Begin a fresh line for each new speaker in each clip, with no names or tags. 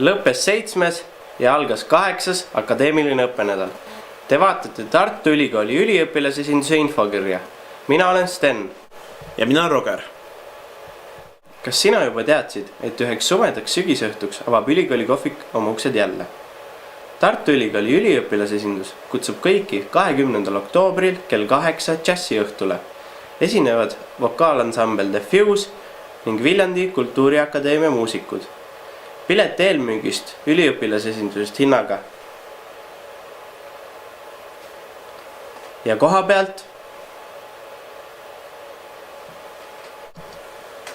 lõppes 7. ja algas 8. akadeemiline õppenädal. Te vaatate Tartu Ülikooli üliõpilasesinduse infokirja. Mina olen Sten.
Ja mina Roger.
Kas sina juba teadsid, et üheks sumedaks sügisõhtuks avab ülikooli kohvik oma uksed jälle? Tartu Ülikooli üliõpilasesindus kutsub kõiki 20. oktoobril kell 8 džässiõhtule. Esinevad vokaalansambel The Fuse ning Viljandi Kultuuriakadeemia muusikud. Pilet eelmüügist üliõpilasesindusest hinnaga. Ja koha pealt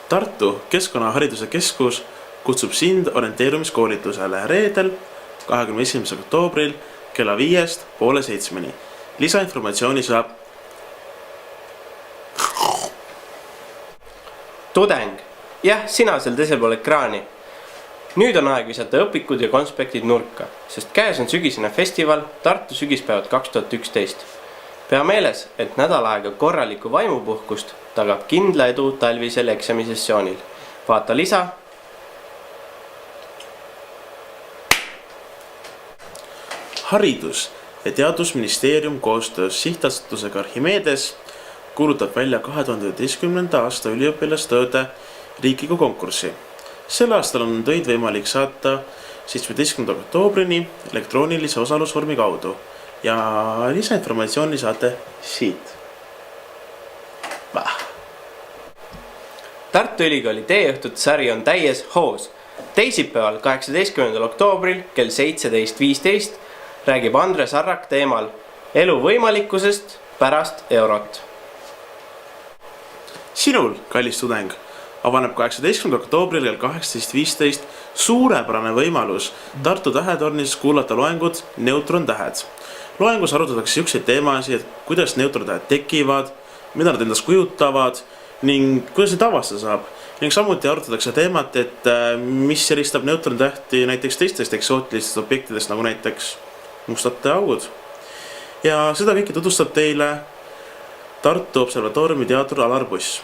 Tartu Keskkonnahariduse Keskus kutsub sind orienteerumiskoolitusele reedel 21. oktoobril kella 5:30. Lisainformatsiooni saab
Tudeng. Jah, sina seal teisel pool ekraani. Nüüd on aeg visata õpikud ja konspektid nurka, sest käes on sügisene festival Tartu sügispäevad 2011. Pea meeles, et nädal aega korralikku vaimupuhkust tagab kindla edu talvisel eksamisessioonil. Vaata lisa.
Haridus- ja Teadusministeerium koostöös sihtasutusega Archimedes kuulutab välja 2011. aasta üliõpilastööde riikliku konkurssi. Sel aastal on töid võimalik saata 17. oktoobrini elektroonilise osalusvormi kaudu ja lisainformatsiooni saate siit.
Tartu Ülikooli teeõhtute sari on täies hoos. Teisipäeval 18. oktoobril kell 17:15 räägib Andres Arrak teemal elu võimalikkusest pärast eurot.
Sinul, kallis tudeng, avaneb 18. oktoobril kell 18:15 suurepärane võimalus Tartu Tähetornis kuulata loengut neutrontähed. Loengus arutatakse siukseid teemasid, et kuidas neutrontähed tekivad, mida nad endast kujutavad ning kuidas neid avastada saab. Ning samuti arutatakse teemat, et mis eristab neutrontähti näiteks teistest eksootilistest objektidest, nagu näiteks mustad augud. Ja seda kõike tutvustab teile Tartu Observatooriumi teadur Alar Buss.